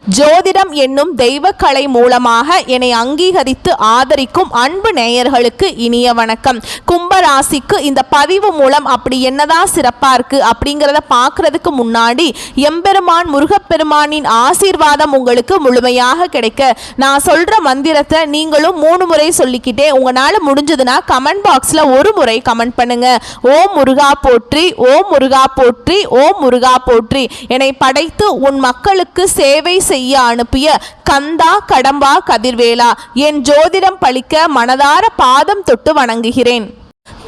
ஜோதிடம் என்னும் தெய்வக்கலை மூலமாக என்னை அங்கீகரித்து ஆதரிக்கும் அன்பு நேயர்களுக்கு இனிய வணக்கம். கும்பராசிக்கு இந்த பதிவு மூலம் அப்படி என்னதான் சிறப்பா இருக்கு அப்படிங்கிறத பார்க்கறதுக்கு முன்னாடி எம்பெருமான் முருகப்பெருமானின் ஆசீர்வாதம் உங்களுக்கு முழுமையாக கிடைக்க நான் சொல்ற மந்திரத்தை நீங்களும் 3 முறை சொல்லிக்கிட்டே உங்களால முடிஞ்சதுன்னா கமெண்ட் பாக்ஸ்ல ஒரு முறை கமெண்ட் பண்ணுங்க. ஓம் முருகா போற்றி, ஓம் முருகா போற்றி, ஓம் முருகா போற்றி. என்னை படைத்து உன் மக்களுக்கு சேவை செய்ய அனுப்பிய கந்தா கடம்பா கதிர்வேலா, என் ஜோதிடம் பழிக்க மனதார பாதம் தொட்டு வணங்குகிறேன்.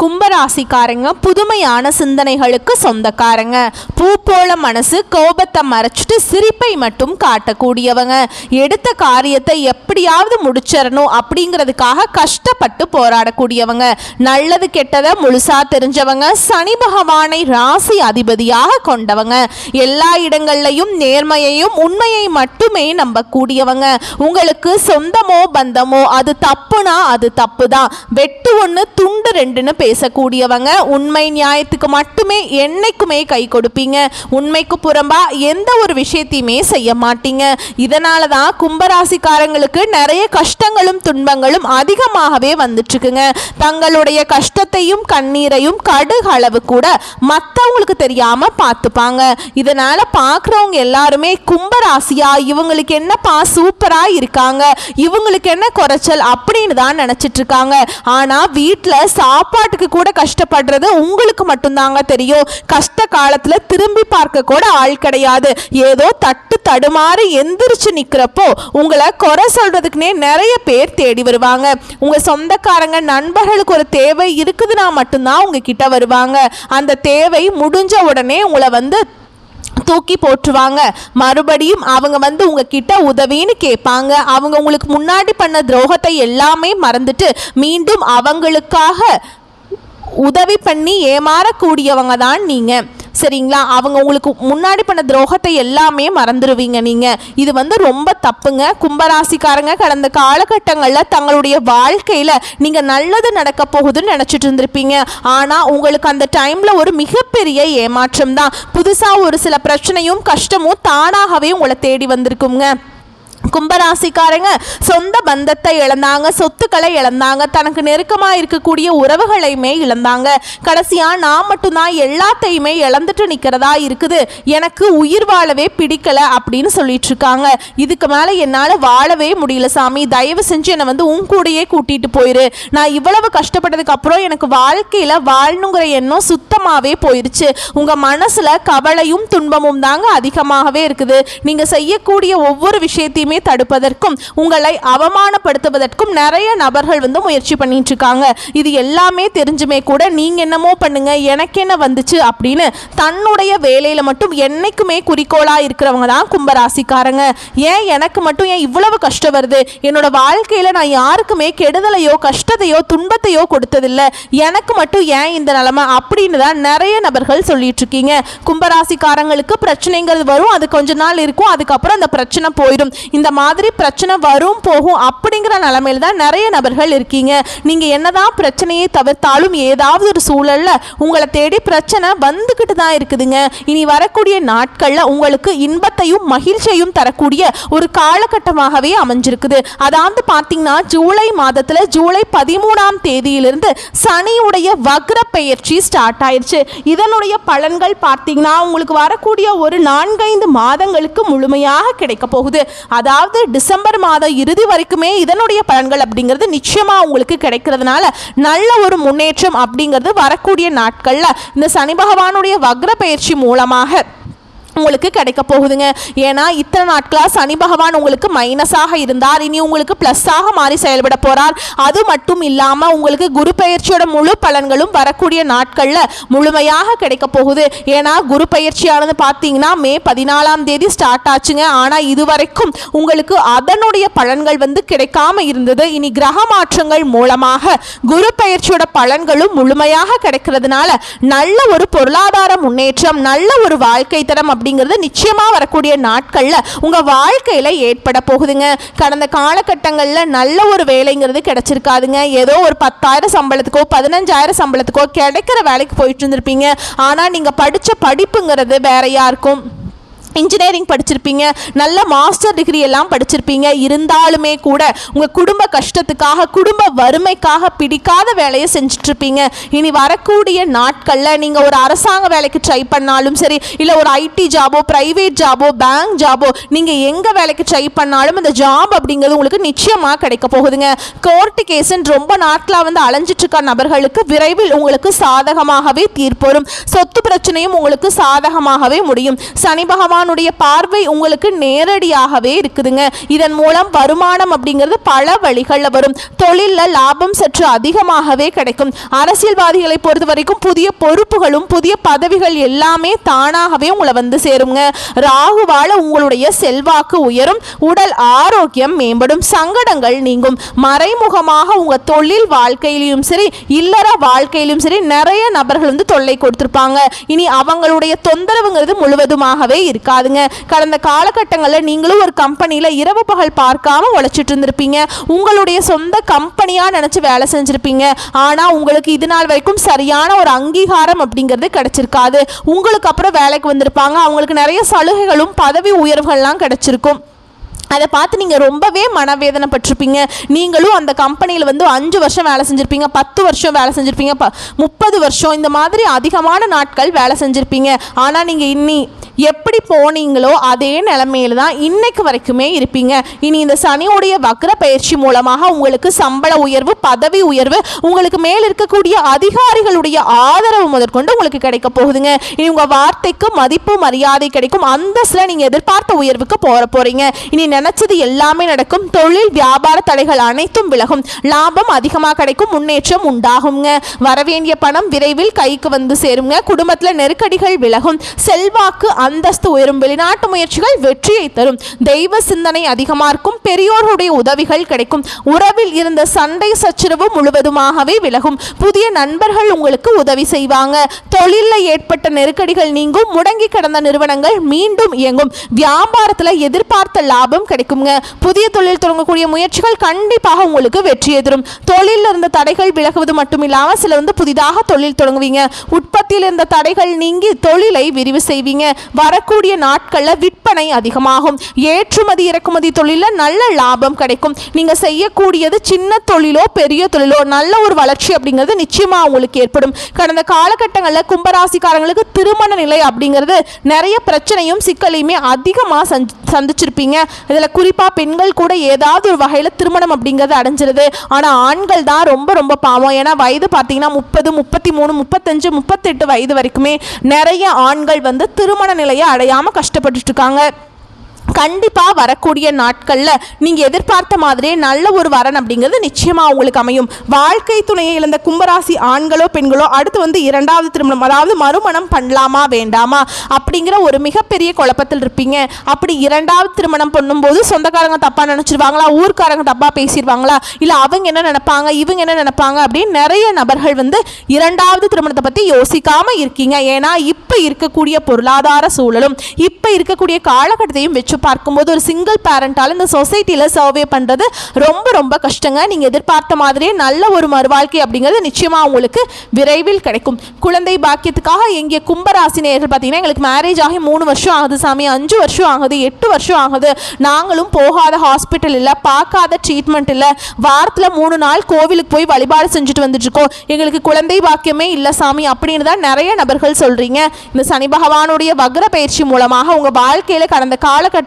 கும்பராசிக்காரங்க புதுமையான சிந்தனைகளுக்கு சொந்தக்காரங்க. பூ போல மனசு, கோபத்தை மறைச்சிட்டு சிரிப்பை மட்டும் காட்டக்கூடியவங்க. எடுத்த காரியத்தை எப்படியாவது முடிச்சிடணும் அப்படிங்கிறதுக்காக கஷ்டப்பட்டு போராடக்கூடியவங்க. நல்லது கெட்டதை முழுசா தெரிஞ்சவங்க. சனி பகவானை ராசி அதிபதியாக கொண்டவங்க. எல்லா இடங்கள்லையும் நேர்மையையும் உண்மையை மட்டுமே நம்பக்கூடியவங்க. உங்களுக்கு சொந்தமோ பந்தமோ அது தப்புனா அது தப்பு தான். வெட்டு ஒன்று துண்டு ரெண்டுன்னு பேசக்கூடியவங்க. உண்மை நியாயத்துக்கு மட்டுமே என்னைக்குமே கை கொடுப்பீங்க. உண்மைக்கு புறம்பா எந்த ஒரு விஷயத்தையுமே செய்ய மாட்டீங்க. இதனால தான் கும்பராசிக்காரங்களுக்கு நிறைய கஷ்டங்களும் துன்பங்களும் அதிகமாகவே வந்துட்டு இருக்குங்க. தங்களுடைய கஷ்டத்தையும் கண்ணீரையும் கடுகு அளவு கூட மற்றவங்களுக்கு தெரியாம பார்த்துப்பாங்க. இதனால பார்க்குறவங்க எல்லாருமே கும்பராசியா இவங்களுக்கு என்னப்பா சூப்பரா இருக்காங்க, இவங்களுக்கு என்ன குறைச்சல் அப்படின்னு தான் நினைச்சிட்டு இருக்காங்க. ஆனா வீட்டில் சாப்பாட்டுக்கு கூட கஷ்டப்படுறது உங்களுக்கு மட்டும்தாங்க தெரியும். கஷ்ட காலத்துல திரும்பி பார்க்க கூட ஆள் கிடையாது. ஏதோ தட்டு தடுமாறி எந்திரிச்சு நிக்கிறப்போ உங்களை குறை சொல்றதுக்குனே நிறைய பேர் தேடி வருவாங்க. உங்க சொந்தக்காரங்க நண்பர்களுக்கு ஒரு தேவை இருக்குதுன்னா மட்டும்தான் உங்ககிட்ட வருவாங்க. அந்த தேவை முடிஞ்ச உடனே உங்களை தூக்கி போட்டுருவாங்க. மறுபடியும் அவங்க உங்ககிட்ட உதவின்னு கேட்பாங்க. அவங்க உங்களுக்கு முன்னாடி பண்ண துரோகத்தை எல்லாமே மறந்துட்டு மீண்டும் அவங்களுக்காக உதவி பண்ணி ஏமாறக்கூடியவங்க தான் நீங்க. சரிங்களா? அவங்க உங்களுக்கு முன்னாடி பண்ண துரோகத்தை எல்லாமே மறந்துடுவீங்க நீங்க. இது ரொம்ப தப்புங்க. கும்பராசிக்காரங்க கடந்த காலகட்டங்களில் தங்களுடைய வாழ்க்கையில் நீங்கள் நல்லது நடக்க போகுதுன்னு நினச்சிட்டு இருந்திருப்பீங்க. ஆனால் உங்களுக்கு அந்த டைமில் ஒரு மிகப்பெரிய ஏமாற்றம் தான். புதுசாக ஒரு சில பிரச்சனையும் கஷ்டமும் தானாகவே உங்களை தேடி வந்திருக்குங்க. கும்பராசிக்காரங்க சொந்த பந்தத்தை இழந்தாங்க, சொத்துக்களை இழந்தாங்க, தனக்கு நெருக்கமாக இருக்கக்கூடிய உறவுகளையுமே இழந்தாங்க. கடைசியாக நான் மட்டும்தான் எல்லாத்தையுமே இழந்துட்டு நிற்கிறதா இருக்குது, எனக்கு உயிர் வாழவே பிடிக்கல அப்படின்னு சொல்லிட்டு இருக்காங்க. இதுக்கு மேலே என்னால் வாழவே முடியல சாமி, தயவு செஞ்சு என்னை உன் கூடையே கூட்டிகிட்டு போயிரு. நான் இவ்வளவு கஷ்டப்பட்டதுக்கு அப்புறம் எனக்கு வாழ்க்கையில் வாழணுங்கிற எண்ணம் சுத்தமாகவே போயிடுச்சு. உங்கள் மனசில் கவலையும் துன்பமும் தாங்க அதிகமாகவே இருக்குது. நீங்கள் செய்யக்கூடிய ஒவ்வொரு விஷயத்தையுமே தடுப்பதற்கும் உங்களை அவமானப்படுத்துவதற்கும் நிறைய நபர்கள் முயற்சி பண்ணிட்டு இருக்காங்க. இது எல்லாமே தெரிஞ்சுமே கூட நீங்க என்னமோ பண்ணுங்க, எனக்கு என்ன வந்துச்சு அப்படின்னு தன்னுடைய வேலையில மட்டும் என்னைக்குமே குறிக்கோளா இருக்கிறவங்க தான் கும்பராசிக்காரங்க. ஏன் எனக்கு மட்டும் ஏன் இவ்வளவு கஷ்டம் வருது, என்னோட வாழ்க்கையில நான் யாருக்குமே கெடுதலையோ கஷ்டத்தையோ துன்பத்தையோ கொடுத்ததில்லை, எனக்கு மட்டும் ஏன் இந்த நிலைமை அப்படின்னு தான் நிறைய நபர்கள் சொல்லிட்டு இருக்கீங்க. கும்பராசிக்காரங்களுக்கு பிரச்சனைங்கிறது வரும், அது கொஞ்ச நாள் இருக்கும், அதுக்கப்புறம் அந்த பிரச்சனை போயிடும். இந்த மாதிரி பிரச்சனை வரும் போகும் அப்படிங்கிற நிலைமையில தான் நிறைய நபர்கள் இருக்கீங்க. நீங்க என்னதான் பிரச்சனையை தவிர்த்தாலும் ஏதாவது ஒரு சூழல்ல உங்களை தேடி பிரச்சனை வந்துகிட்டு தான் இருக்குதுங்க. இனி வரக்கூடிய நாட்கள்ல உங்களுக்கு இன்பத்தையும் மகிழ்ச்சியையும் தரக்கூடிய ஒரு காலகட்டமாகவே அமைஞ்சிருக்குது. அதாவது பார்த்தீங்கன்னா ஜூலை மாதத்துல ஜூலை 13ஆம் தேதியிலிருந்து சனியுடைய வக்ர பெயர்ச்சி ஸ்டார்ட் ஆயிடுச்சு. இதனுடைய பலன்கள் பார்த்தீங்கன்னா உங்களுக்கு வரக்கூடிய ஒரு 4-5 மாதங்களுக்கு முழுமையாக கிடைக்க போகுது. அதாவது டிசம்பர் மாதம் இறுதி வரைக்குமே இதனுடைய பலன்கள் அப்படிங்கிறது நிச்சயமா உங்களுக்கு கிடைக்கிறதுனால நல்ல ஒரு முன்னேற்றம் அப்படிங்கிறது வரக்கூடிய நாட்கள்ல இந்த சனி பகவானுடைய வக்ர பயிற்சி மூலமாக உங்களுக்கு கிடைக்க போகுதுங்க. ஏன்னா இத்தனை நாட்களாக சனி பகவான் உங்களுக்கு மைனஸாக இருந்தார், இனி உங்களுக்கு ப்ளஸ்ஸாக மாறி செயல்பட போகிறார். அது மட்டும் இல்லாமல் உங்களுக்கு குரு பயிற்சியோட முழு பலன்களும் வரக்கூடிய நாட்களில் முழுமையாக கிடைக்க போகுது. ஏன்னா குரு பயிற்சியானது பார்த்தீங்கன்னா மே 14ஆம் தேதி ஸ்டார்ட் ஆச்சுங்க. ஆனால் இதுவரைக்கும் உங்களுக்கு அதனுடைய பலன்கள் கிடைக்காம இருந்தது. இனி கிரக மாற்றங்கள் மூலமாக குரு பயிற்சியோட பலன்களும் முழுமையாக கிடைக்கிறதுனால நல்ல ஒரு பொருளாதார முன்னேற்றம், நல்ல ஒரு வாழ்க்கை தரம் அப்படிங்கிறது நிச்சயமா வரக்கூடிய நாட்கள்ல உங்க வாழ்க்கையில ஏற்பட போகுதுங்க. கடந்த காலகட்டங்களில் நல்ல ஒரு வேலைங்கிறது கிடைச்சிருக்காதுங்க. ஏதோ ஒரு 10,000 சம்பளத்துக்கோ 15,000 சம்பளத்துக்கோ கிடைக்கிற வேலைக்கு போயிட்டு இருந்திருப்பீங்க. ஆனா நீங்க படிச்ச படிப்புங்கிறது வேறையா இருக்கும். இன்ஜினியரிங் படிச்சிருப்பீங்க, நல்ல மாஸ்டர் டிகிரி எல்லாம் படிச்சிருப்பீங்க. இருந்தாலுமே கூட உங்கள் குடும்ப கஷ்டத்துக்காக, குடும்ப வறுமைக்காக பிடிக்காத வேலையை செஞ்சிட்ருப்பீங்க. இனி வரக்கூடிய நாட்களில் நீங்கள் ஒரு அரசாங்க வேலைக்கு ட்ரை பண்ணாலும் சரி, இல்லை ஒரு ஐடி ஜாபோ, ப்ரைவேட் ஜாபோ, பேங்க் ஜாபோ, நீங்கள் எங்கே வேலைக்கு ட்ரை பண்ணாலும் அந்த ஜாப் அப்படிங்கிறது உங்களுக்கு நிச்சயமாக கிடைக்க போகுதுங்க. கோர்ட்டு கேஸுன்னு ரொம்ப நாட்களாக வந்து அலைஞ்சிட்ருக்க நபர்களுக்கு விரைவில் உங்களுக்கு சாதகமாகவே தீர்ப்பு வரும். சொத்து பிரச்சனையும் உங்களுக்கு சாதகமாகவே முடியும். சனி பகவான் பார்வை உங்களுக்கு நேரடியாகவே இருக்குதுங்க. இதன் மூலம் வருமானம் அப்படிங்கிறது பல வழிகளில் வரும். தொழிலில் லாபம் சற்று அதிகமாகவே கிடைக்கும். அரசியல்வாதிகளை பொறுத்த வரைக்கும் புதிய பொறுப்புகளும் புதிய பதவிகள் எல்லாமே தானாகவே உங்களை வந்து சேருங்க. ராகுவால உங்களுடைய செல்வாக்கு உயரும், உடல் ஆரோக்கியம் மேம்படும், சங்கடங்கள் நீங்கும். மறைமுகமாக உங்க தொழில் வாழ்க்கையிலும் சரி, இல்லற வாழ்க்கையிலும் சரி நிறைய நபர்கள் வந்து தொல்லை கொடுத்திருப்பாங்க. இனி அவங்களுடைய தொந்தரவுங்கிறது முழுவதுமாகவே இருக்காதுங்க. கடந்த காலகட்டங்களில் நீங்களும் ஒரு கம்பெனியில் இரவு பகல் பார்க்காம உழைச்சிட்டு இருந்திருப்பீங்க. உங்களுடைய சொந்த கம்பெனியா நினைச்சு வேலை செஞ்சிருப்பீங்க. ஆனா உங்களுக்கு இது நாள் வரைக்கும் சரியான ஒரு அங்கீகாரம் அப்படிங்கிறது கிடைச்சிருக்காது. உங்களுக்கு அப்புறம் வேலைக்கு வந்திருப்பாங்க, அவங்களுக்கு நிறைய சலுகைகளும் பதவி உயர்வுகள்லாம் கிடைச்சிருக்கும். அதை பார்த்து நீங்கள் ரொம்பவே மனவேதனைப்பட்டிருப்பீங்க. நீங்களும் அந்த கம்பெனியில் வந்து 5 வருஷம் வேலை செஞ்சுருப்பீங்க, 10 வருஷம் வேலை செஞ்சுருப்பீங்க, 30 வருஷம் இந்த மாதிரி அதிகமான நாட்கள் வேலை செஞ்சுருப்பீங்க. ஆனால் நீங்கள் இன்னி எப்படி போனீங்களோ அதே நிலைமையில தான் இன்னைக்கு வரைக்குமே இருப்பீங்க. இனி இந்த சனியுடைய வக்ர பயிற்சி மூலமாக உங்களுக்கு சம்பள உயர்வு, பதவி உயர்வு, உங்களுக்கு மேல் இருக்கக்கூடிய அதிகாரிகளுடைய ஆதரவு முதற்கொண்டு உங்களுக்கு கிடைக்க போகுதுங்க. இனி உங்கள் வார்த்தைக்கு மதிப்பு மரியாதை கிடைக்கும். அந்தஸ்தில் நீங்கள் எதிர்பார்த்த உயர்வுக்கு போகிறீங்க. இனி நினைச்சது எல்லாமே நடக்கும். தொழில் வியாபார தடைகள் அனைத்தும் விலகும். லாபம் அதிகமாக கிடைக்கும், முன்னேற்றம் உண்டாகுங்க. வரவேண்டிய பணம் விரைவில் கைக்கு வந்து சேருங்க. குடும்பத்தில் நெருக்கடிகள் விலகும், செல்வாக்கு அந்தஸ்து உயரும், வெளிநாட்டு முயற்சிகள் வெற்றியை தரும், தெய்வ சிந்தனை அதிகமாக இருக்கும், பெரியோர்களுடைய உதவிகள் கிடைக்கும், உறவில் இருந்த சண்டை சச்சரவு முழுவதுமாகவே விலகும், புதிய நண்பர்கள் உங்களுக்கு உதவி செய்வாங்க, தொழிலில் ஏற்பட்ட நெருக்கடிகள் நீங்கும், முடங்கி கிடந்த நிறுவனங்கள் மீண்டும் இயங்கும், வியாபாரத்தில் எதிர்பார்த்த லாபம் கிடைக்குங்க. புதிய தொழில் தொடங்கக்கூடிய முயற்சிகள் கண்டிப்பாக உங்களுக்கு வெற்றியை தரும். தொழிலில் இருந்த தடைகள் விலகுவது மட்டும் இல்லாமல் சில வந்து புதிதாக தொழில் தொடங்குவீங்க. உற்பத்தியில் இருந்த தடைகள் நீங்கி தொழிலை விரிவு செய்வீங்க. வரக்கூடிய நாட்களில் விற்பனை அதிகமாகும். ஏற்றுமதி இறக்குமதி தொழிலில் நல்ல லாபம் கிடைக்கும். நீங்கள் செய்யக்கூடியது சின்ன தொழிலோ பெரிய தொழிலோ நல்ல ஒரு வளர்ச்சி அப்படிங்கிறது நிச்சயமாக உங்களுக்கு ஏற்படும். கடந்த காலகட்டங்களில் கும்பராசிக்காரங்களுக்கு திருமண நிலை அப்படிங்கிறது நிறைய பிரச்சனையும் சிக்கலையுமே அதிகமாக சந்திச்சிருப்பீங்க. இதில் குறிப்பாக பெண்கள் கூட ஏதாவது ஒரு வகையில் திருமணம் அப்படிங்கிறது அடைஞ்சிருது. ஆனால் ஆண்கள் தான் ரொம்ப ரொம்ப பாவம். ஏன்னா வயது பார்த்தீங்கன்னா 30, 33, 35, 38 வயது வரைக்குமே நிறைய ஆண்கள் வந்து திருமண நிலையை அடையாமல் கஷ்டப்பட்டுட்டு இருக்காங்க. கண்டிப்பாக வரக்கூடிய நாட்களில் நீங்கள் எதிர்பார்த்த மாதிரியே நல்ல ஒரு வரன் அப்படிங்கிறது நிச்சயமாக உங்களுக்கு அமையும். வாழ்க்கை துணையை இழந்த கும்பராசி ஆண்களோ பெண்களோ அடுத்து வந்து 2வது திருமணம், அதாவது மறுமணம் பண்ணலாமா வேண்டாமா அப்படிங்கிற ஒரு மிகப்பெரிய குழப்பத்தில் இருப்பீங்க. அப்படி 2வது திருமணம் பண்ணும்போது சொந்தக்காரங்க தப்பாக நினச்சிருவாங்களா, ஊர்க்காரங்க தப்பாக பேசிடுவாங்களா, இல்லை அவங்க என்ன நினைப்பாங்க, இவங்க என்ன நினைப்பாங்க அப்படின்னு நிறைய நபர்கள் வந்து 2வது திருமணத்தை பற்றி யோசிக்காமல் இருக்கீங்க. ஏன்னா இப்போ இருக்கக்கூடிய பொருளாதார சூழலும் இப்போ இருக்கக்கூடிய காலகட்டத்தையும் வச்சு பார்க்கும்போது ஒரு சிங்கிள் பேரண்டால் இந்த சொசைட்டியில் சர்வே பண்ணுறது ரொம்ப ரொம்ப கஷ்டங்க. நீங்கள் எதிர்பார்த்த மாதிரியே நல்ல ஒரு மறுவாழ்க்கை அப்படிங்கிறது நிச்சயமாக உங்களுக்கு விரைவில் கிடைக்கும். குழந்தை பாக்கியத்துக்காக எங்கே கும்பராசினியர்கள் பார்த்தீங்கன்னா எங்களுக்கு மேரேஜ் ஆகி 3 வருஷம் ஆகுது சாமி, 5 வருஷம் ஆகுது, 8 வருஷம் ஆகுது, நாங்களும் போகாத ஹாஸ்பிட்டல் இல்லை, பார்க்காத ட்ரீட்மெண்ட் இல்லை, வாரத்தில் 3 நாள் கோவிலுக்கு போய் வழிபாடு செஞ்சுட்டு வந்துட்டுருக்கோம், எங்களுக்கு குழந்தை பாக்கியமே இல்லை சாமி அப்படின்னு தான் நிறைய நபர்கள் சொல்கிறீங்க. இந்த சனி பகவானுடைய வக்ர பயிற்சி மூலமாக உங்கள் வாழ்க்கையில் கடந்த காலகட்டங்களில்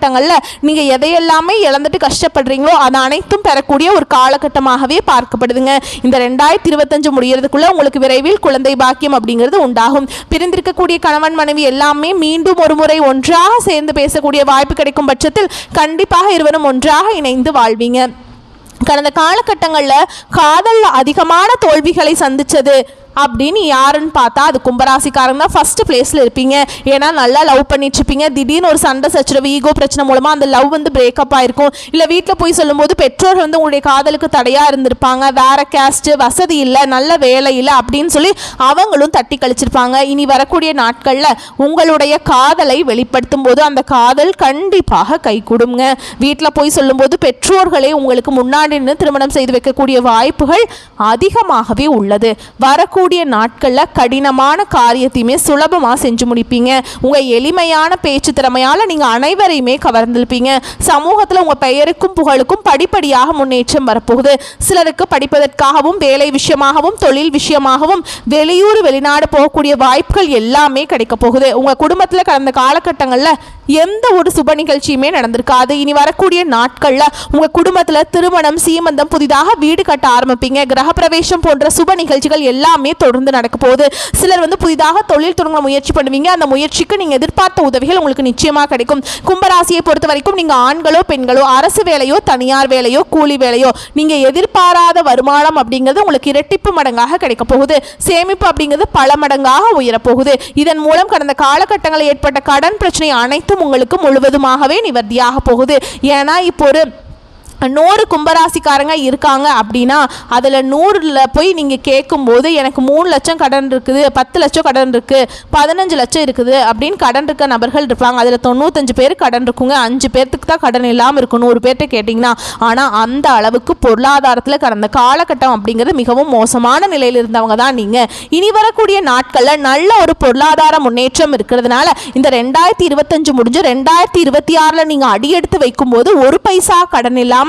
நீங்கள் எதையெல்லாமே இழந்துட்டு கஷ்டப்படுறீங்களோ அது அனைத்தும் பெறக்கூடிய ஒரு காலகட்டமாகவே பார்க்கப்படுதுங்க. இந்த 2025 முடியறதுக்குள்ள உங்களுக்கு விரைவில் குழந்தை பாக்கியம் அப்படிங்கிறது உண்டாகும். பிரிந்திருக்கக்கூடிய கணவன் மனைவி எல்லாமே மீண்டும் ஒரு முறை ஒன்றாக சேர்ந்து பேசக்கூடிய வாய்ப்பு கிடைக்கும் பட்சத்தில் கண்டிப்பாக இருவரும் ஒன்றாக இணைந்து வாழ்வீங்க. கடந்த காலகட்டங்களில் காதலில் அதிகமான தோல்விகளை சந்திச்சது அப்படின்னு யாருன்னு பார்த்தா அது கும்பராசிக்காரங்க தான் ஃபர்ஸ்ட் பிளேஸில் இருப்பீங்க. ஏன்னா நல்லா லவ் பண்ணிட்டு இருப்பீங்க, திடீர்னு ஒரு சண்டை சச்சரவு, ஈகோ பிரச்சனை மூலமாக அந்த லவ் வந்து பிரேக்கப் ஆயிருக்கும். இல்லை வீட்டில் போய் சொல்லும்போது பெற்றோர் வந்து உங்களுடைய காதலுக்கு தடையாக இருந்திருப்பாங்க, வேற கேஸ்ட், வசதி இல்லை, நல்ல வேலை இல்லை அப்படின்னு சொல்லி அவங்களும் தட்டி கழிச்சிருப்பாங்க. இனி வரக்கூடிய நாட்களில் உங்களுடைய காதலை வெளிப்படுத்தும் போது அந்த காதல் கண்டிப்பாக கை கொடுங்க. வீட்டில் போய் சொல்லும்போது பெற்றோர்களே உங்களுக்கு முன்னாடி நின்று திருமணம் செய்து வைக்கக்கூடிய வாய்ப்புகள் அதிகமாகவே உள்ளது. வரக்கூடிய வரக்கூடிய நாட்களில் கடினமான காரியத்தையுமே சுலபமாக செஞ்சு முடிப்பீங்க. உங்கள் எளிமையான பேச்சு திறமையால் நீங்கள் அனைவரையுமே கவர்ந்திருப்பீங்க. சமூகத்தில் உங்கள் பெயருக்கும் புகழுக்கும் படிப்படியாக முன்னேற்றம் வரப்போகுது. சிலருக்கு படிப்பதற்காகவும் வேலை விஷயமாகவும் தொழில் விஷயமாகவும் வெளியூர் வெளிநாடு போகக்கூடிய வாய்ப்புகள் எல்லாமே கிடைக்க போகுது. உங்கள் குடும்பத்தில் கடந்த காலகட்டங்களில் எந்த ஒரு சுப நிகழ்ச்சியுமே நடந்திருக்காது. இனி வரக்கூடிய நாட்களில் உங்கள் குடும்பத்தில் திருமணம், சீமந்தம், புதிதாக வீடு கட்ட ஆரம்பிப்பீங்க. கிரகப்பிரவேசம் போன்ற சுப நிகழ்ச்சிகள் எல்லாமே தொடர்ந்து நடக்க போகுது. சிலர் புதிதாக தொழில் தொடங்க முயற்சி பண்ணுவீங்க. அந்த முயற்சிக்கு நீங்கள் எதிர்பார்த்த உதவிகள் உங்களுக்கு நிச்சயமாக கிடைக்கும். கும்பராசியை பொறுத்த வரைக்கும் நீங்கள் ஆண்களோ பெண்களோ, அரசு வேலையோ தனியார் வேலையோ கூலி வேலையோ, நீங்கள் எதிர்பாராத வருமானம் அப்படிங்கிறது உங்களுக்கு இரட்டிப்பு மடங்காக கிடைக்க போகுது. சேமிப்பு அப்படிங்கிறது பல மடங்காக உயரப்போகுது. இதன் மூலம் கடந்த காலகட்டங்களில் ஏற்பட்ட கடன் பிரச்சனை அனைத்தும் உங்களுக்கு முழுவதுமாகவே நிவர்த்தியாக போகுது. ஏன்னா இப்போ ஒரு 100 கும்பராசிக்காரங்க இருக்காங்க அப்படின்னா அதில் 100ல் போய் நீங்கள் கேட்கும்போது எனக்கு 3 லட்சம் கடன் இருக்குது, 10 லட்சம் கடன் இருக்குது, 15 லட்சம் இருக்குது அப்படின்னு கடன் இருக்க நபர்கள் இருப்பாங்க. அதில் 95 பேர் கடன் இருக்குங்க. 5 பேர்த்துக்கு தான் கடன் இல்லாமல் இருக்கும் 100 பேர்கிட்ட கேட்டிங்கன்னா. ஆனால் அந்த அளவுக்கு பொருளாதாரத்தில் கடந்த காலகட்டம் அப்படிங்கிறது மிகவும் மோசமான நிலையில் இருந்தவங்க தான் நீங்கள். இனி வரக்கூடிய நாட்களில் நல்ல ஒரு பொருளாதார முன்னேற்றம் இருக்கிறதுனால இந்த 2025 முடிஞ்சு 2026ல் நீங்கள் அடியெடுத்து வைக்கும்போது ஒரு பைசா கடன் இல்லாமல்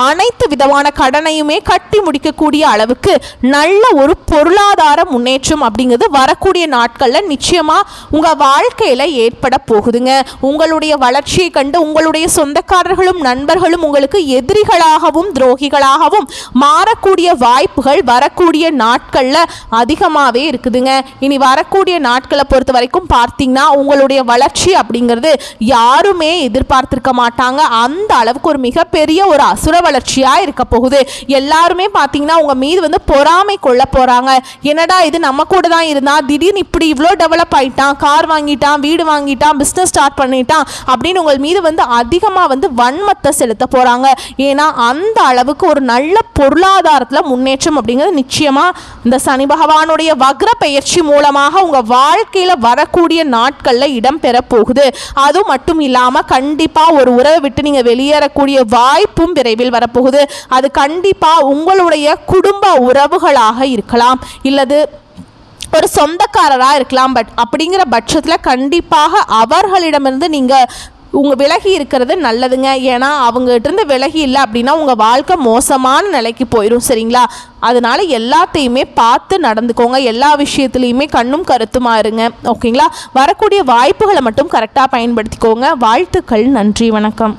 அனைத்து விதமான கடனையுமே கட்டி முடிக்கக்கூடிய அளவுக்கு நல்ல ஒரு பொருளாதார முன்னேற்றம் அப்படிங்கிறது வரக்கூடிய நாட்களில் நிச்சயமா உங்க வாழ்க்கையில ஏற்பட போகுதுங்க. உங்களுடைய வளர்ச்சியை கண்டு உங்களுடைய சொந்தக்காரர்களும் நண்பர்களும் உங்களுக்கு எதிரிகளாகவும் துரோகிகளாகவும் மாறக்கூடிய வாய்ப்புகள் வரக்கூடிய நாட்கள்ல அதிகமாகவே இருக்குதுங்க. இனி வரக்கூடிய நாட்களை பொறுத்த வரைக்கும் பார்த்தீங்கன்னா உங்களுடைய வளர்ச்சி அப்படிங்கிறது யாருமே எதிர்பார்த்திருக்க மாட்டாங்க. அந்த அளவுக்கு ஒரு மிகப்பெரிய ஒரு அசுர வளர்ச்சியாக இருக்க போகுது. எல்லாருமே பார்த்தீங்கன்னா உங்க மீது பொறாமை கொள்ள போறாங்க. என்னடா இது நம்ம கூட தான் இருந்தா திடீர்னு இப்படி இவ்வளோ டெவலப் ஆயிட்டான், கார் வாங்கிட்டான், வீடு வாங்கிட்டான், பிஸ்னஸ் ஸ்டார்ட் பண்ணிட்டான் அப்படின்னு உங்கள் மீது அதிகமாக வன்மத்தை செலுத்த போறாங்க. ஏன்னா அந்த அளவுக்கு ஒரு நல்ல பொருளாதாரத்தில் முன்னேற்றம் அப்படிங்கிறது நிச்சயமா இந்த சனி பகவானுடைய வக்ர பெயர்ச்சி மூலமாக உங்க வாழ்க்கையில வரக்கூடிய நாட்கள்ல இடம்பெற போகுது. அது மட்டும் இல்லாம கண்டிப்பா ஒரு உறவை விட்டு நீங்க வெளியேறக்கூடிய வாய்ப்பும் விரைவில் வரப்போகுது. அது கண்டிப்பா உங்களுடைய குடும்ப உறவுகளாக இருக்கலாம், இல்லது ஒரு சொந்தக்காரராக இருக்கலாம். பட் அப்படிங்கிற பட்சத்தில் கண்டிப்பாக அவர்களிடமிருந்து நீங்கள் விலகி இருக்கிறது நல்லதுங்க. ஏன்னா அவங்ககிட்ட விலகி இல்லை அப்படின்னா உங்கள் வாழ்க்கை மோசமான நிலைக்கு போயிடும். சரிங்களா? அதனால எல்லாத்தையுமே பார்த்து நடந்துக்கோங்க. எல்லா விஷயத்துலையுமே கண்ணும் கருத்துமா இருங்க. ஓகேங்களா? வரக்கூடிய வாய்ப்புகளை மட்டும் கரெக்டாக பயன்படுத்திக்கோங்க. வாழ்த்துக்கள். நன்றி. வணக்கம்.